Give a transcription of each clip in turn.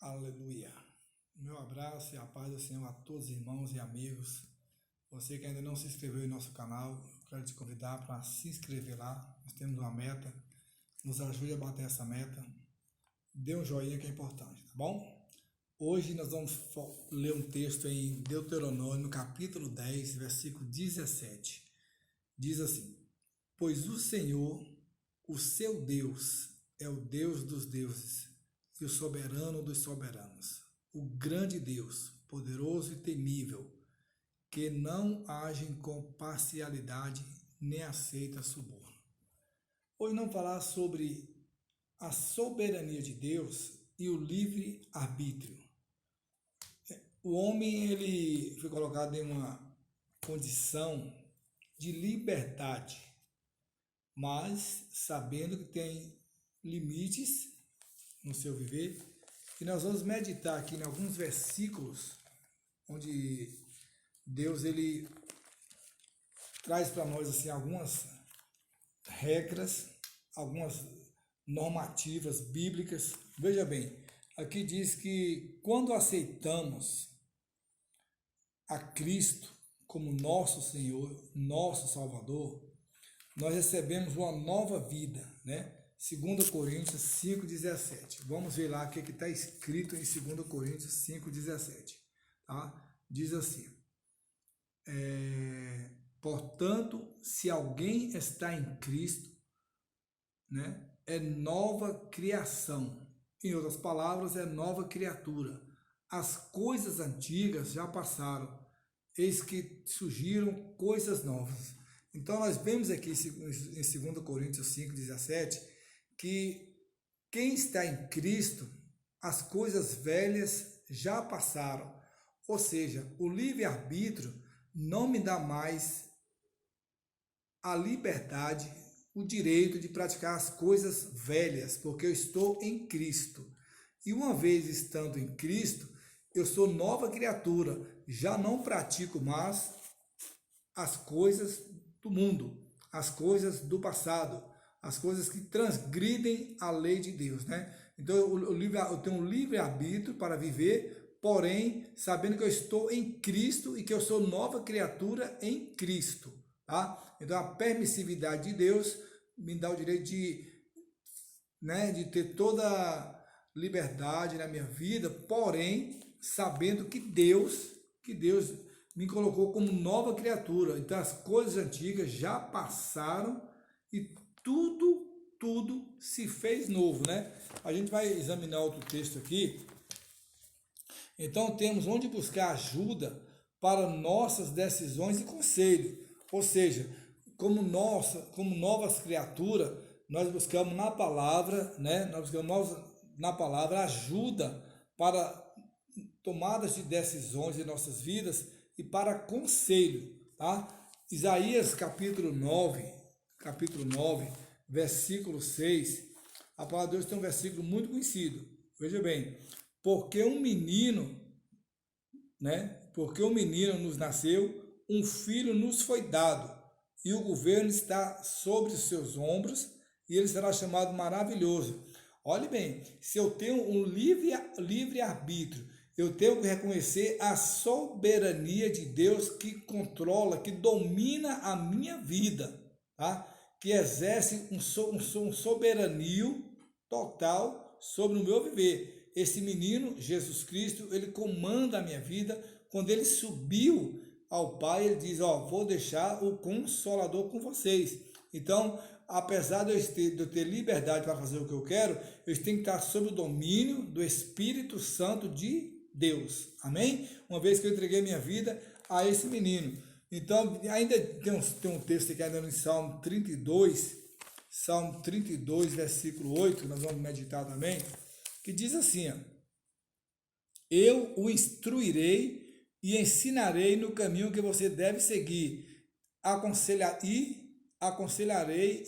Aleluia. Meu abraço e a paz do Senhor a todos os irmãos e amigos. Você que ainda não se inscreveu em nosso canal, eu quero te convidar para se inscrever lá. Nós temos uma meta. Nos ajude a bater essa meta. Dê um joinha que é importante, tá bom? Hoje nós vamos ler um texto em Deuteronômio, capítulo 10, versículo 17. Diz assim: Pois o Senhor, o seu Deus, é o Deus dos deuses e o soberano dos soberanos, o grande Deus, poderoso e temível, que não age com parcialidade nem aceita suborno. Hoje não falar sobre a soberania de Deus e o livre-arbítrio. O homem ele foi colocado em uma condição de liberdade, mas sabendo que tem limites no seu viver. E nós vamos meditar aqui em alguns versículos onde Deus ele traz para nós assim algumas regras, algumas normativas bíblicas. Veja bem, aqui diz que quando aceitamos a Cristo como nosso Senhor, nosso Salvador, nós recebemos uma nova vida, né? 2 Coríntios 5,17. Vamos ver lá o que está escrito em 2 Coríntios 5,17. Tá? Diz assim: portanto, se alguém está em Cristo, né, é nova criação. Em outras palavras, é nova criatura. As coisas antigas já passaram, eis que surgiram coisas novas. Então, nós vemos aqui em 2 Coríntios 5,17 que quem está em Cristo, as coisas velhas já passaram. Ou seja, o livre-arbítrio não me dá mais a liberdade, o direito de praticar as coisas velhas, porque eu estou em Cristo. E uma vez estando em Cristo, eu sou nova criatura, já não pratico mais as coisas do mundo, as coisas do passado, as coisas que transgridem a lei de Deus, né? Então eu tenho um livre-arbítrio para viver, porém, sabendo que eu estou em Cristo e que eu sou nova criatura em Cristo, tá? Então a permissividade de Deus me dá o direito de ter toda a liberdade na minha vida, porém, sabendo que Deus me colocou como nova criatura. Então as coisas antigas já passaram e tudo se fez novo, né? A gente vai examinar outro texto aqui. Então temos onde buscar ajuda para nossas decisões e conselho. Ou seja, como novas criaturas, nós buscamos na palavra, né? Nós buscamos na palavra ajuda para tomadas de decisões em nossas vidas e para conselho, tá? Isaías capítulo 9, versículo 6, a palavra de Deus tem um versículo muito conhecido. Veja bem, porque um menino, né? Porque um menino nos nasceu, um filho nos foi dado, e o governo está sobre os seus ombros, e ele será chamado maravilhoso. Olhe bem, se eu tenho um livre-arbítrio, eu tenho que reconhecer a soberania de Deus que controla, que domina a minha vida, tá? Que exerce um soberanio total sobre o meu viver. Esse menino, Jesus Cristo, ele comanda a minha vida. Quando ele subiu ao Pai, ele diz, vou deixar o Consolador com vocês. Então, apesar de eu ter liberdade para fazer o que eu quero, eu tenho que estar sob o domínio do Espírito Santo de Deus. Amém? Uma vez que eu entreguei minha vida a esse menino. Então, ainda tem um texto aqui ainda no Salmo 32, versículo 8, que nós vamos meditar também, que diz assim, eu o instruirei e ensinarei no caminho que você deve seguir, aconselharei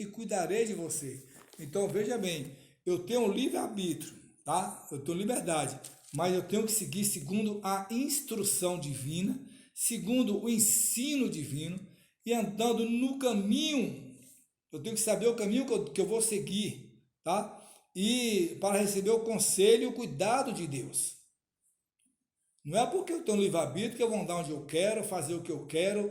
e cuidarei de você. Então, veja bem, eu tenho um livre-arbítrio, tá? Eu tenho liberdade, mas eu tenho que seguir segundo a instrução divina, segundo o ensino divino, e andando no caminho, eu tenho que saber o caminho que eu vou seguir, tá? e para receber o conselho e o cuidado de Deus. Não é porque eu tenho um livre-arbítrio que eu vou andar onde eu quero, fazer o que eu quero,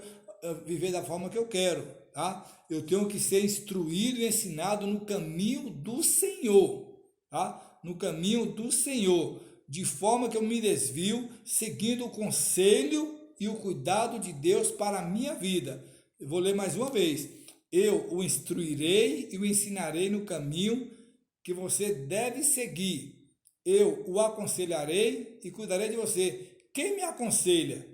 viver da forma que eu quero, tá? Eu tenho que ser instruído e ensinado no caminho do Senhor, tá? No caminho do Senhor, de forma que eu me desvio, seguindo o conselho e o cuidado de Deus para a minha vida. Eu vou ler mais uma vez. Eu o instruirei e o ensinarei no caminho que você deve seguir. Eu o aconselharei e cuidarei de você. Quem me aconselha?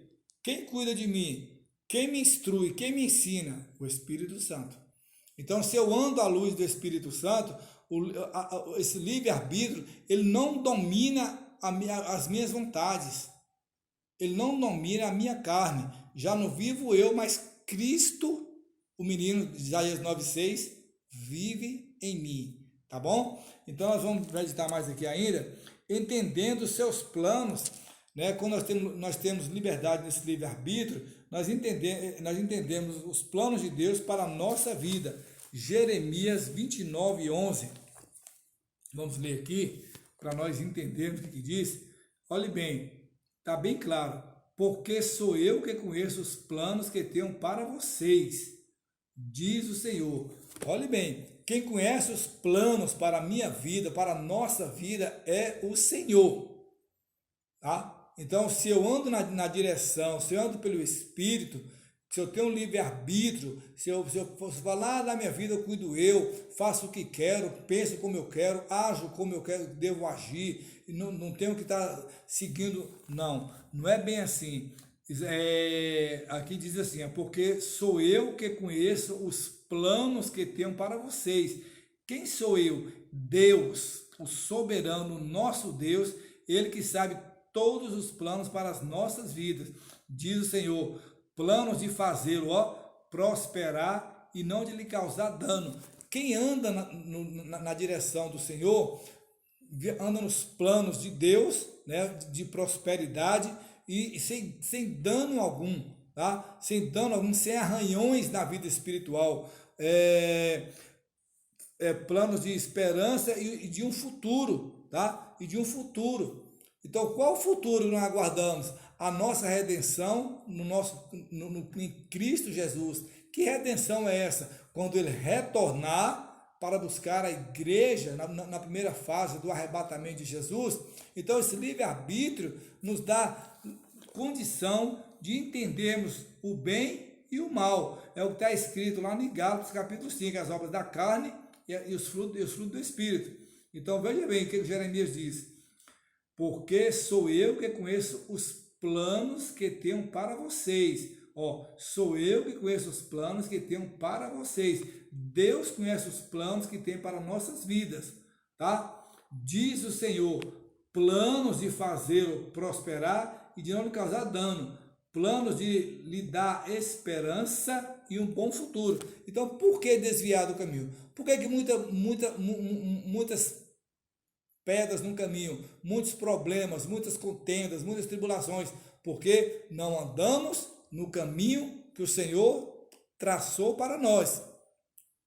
Quem cuida de mim? Quem me instrui? Quem me ensina? O Espírito Santo. Então, se eu ando à luz do Espírito Santo, esse livre-arbítrio, ele não domina as minhas vontades. Ele não domina a minha carne. Já não vivo eu, mas Cristo, o menino de Isaías 9,6, vive em mim. Tá bom? Então nós vamos meditar mais aqui ainda, entendendo os seus planos, né? Quando nós temos liberdade nesse livre-arbítrio, nós entendemos os planos de Deus para a nossa vida. Jeremias 29:11. Vamos ler aqui, para nós entendermos o que diz. Olhe bem, está bem claro. Porque sou eu que conheço os planos que tenho para vocês, diz o Senhor. Olhe bem, quem conhece os planos para a minha vida, para a nossa vida, é o Senhor. Tá? Então, se eu ando na direção, se eu ando pelo Espírito, se eu tenho um livre-arbítrio, se eu falar da minha vida, eu cuido eu, faço o que quero, penso como eu quero, ajo como eu quero, devo agir, não tenho que estar seguindo, não é bem assim. Aqui diz assim, é porque sou eu que conheço os planos que tenho para vocês. Quem sou eu? Deus, o soberano, nosso Deus, ele que sabe todos os planos para as nossas vidas. Diz o Senhor, planos de fazê-lo prosperar e não de lhe causar dano. Quem anda na direção do Senhor, anda nos planos de Deus, né, de prosperidade e sem dano algum, tá? Sem dano algum, sem arranhões na vida espiritual, planos de esperança e de um futuro, tá? E de um futuro. Então, qual futuro nós aguardamos? A nossa redenção em Cristo Jesus. Que redenção é essa? Quando ele retornar para buscar a igreja na primeira fase do arrebatamento de Jesus. Então, esse livre-arbítrio nos dá condição de entendermos o bem e o mal. É o que está escrito lá em Gálatas, capítulo 5, as obras da carne e os frutos do Espírito. Então, veja bem o que Jeremias diz. Porque sou eu que conheço os planos que tenho para vocês. Sou eu que conheço os planos que tenho para vocês. Deus conhece os planos que tem para nossas vidas, tá? Diz o Senhor, planos de fazê-lo prosperar e de não lhe causar dano, planos de lhe dar esperança e um bom futuro. Então, por que desviar do caminho? Por que muitas pedras no caminho, muitos problemas, muitas contendas, muitas tribulações? Porque não andamos no caminho que o Senhor traçou para nós.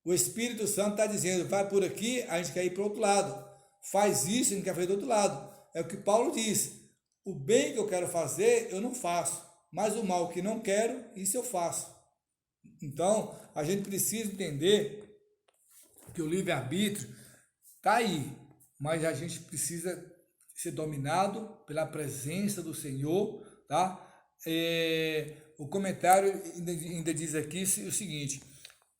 O Espírito Santo está dizendo, vai por aqui, a gente quer ir para o outro lado. Faz isso, a gente quer fazer do outro lado. É o que Paulo diz. O bem que eu quero fazer, eu não faço. Mas o mal que não quero, isso eu faço. Então, a gente precisa entender que o livre-arbítrio está aí. Mas a gente precisa ser dominado pela presença do Senhor, tá? O comentário ainda diz aqui o seguinte: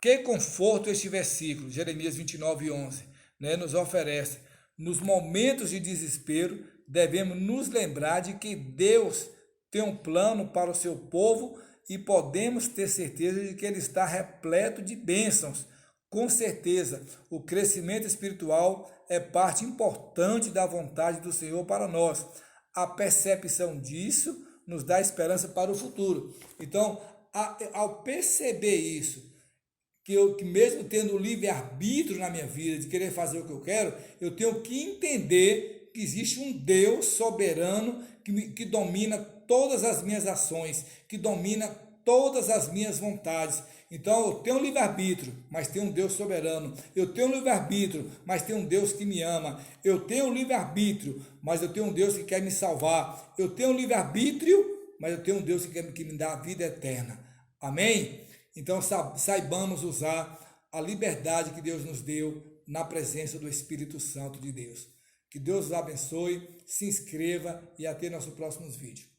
que conforto este versículo, Jeremias 29:11, né, nos oferece. Nos momentos de desespero, devemos nos lembrar de que Deus tem um plano para o seu povo e podemos ter certeza de que ele está repleto de bênçãos. Com certeza, o crescimento espiritual é parte importante da vontade do Senhor para nós. A percepção disso nos dá esperança para o futuro. Então, ao perceber isso, que mesmo tendo o livre-arbítrio na minha vida, de querer fazer o que eu quero, eu tenho que entender que existe um Deus soberano que domina todas as minhas ações, que domina todas as minhas vontades. Então eu tenho um livre-arbítrio, mas tem um Deus soberano. Eu tenho um livre-arbítrio, mas tem um Deus que me ama. Eu tenho um livre-arbítrio, mas eu tenho um Deus que quer me salvar. Eu tenho um livre-arbítrio, mas eu tenho um Deus que me dá a vida eterna. Amém? Então saibamos usar a liberdade que Deus nos deu na presença do Espírito Santo de Deus. Que Deus os abençoe, se inscreva e até nossos próximos vídeos.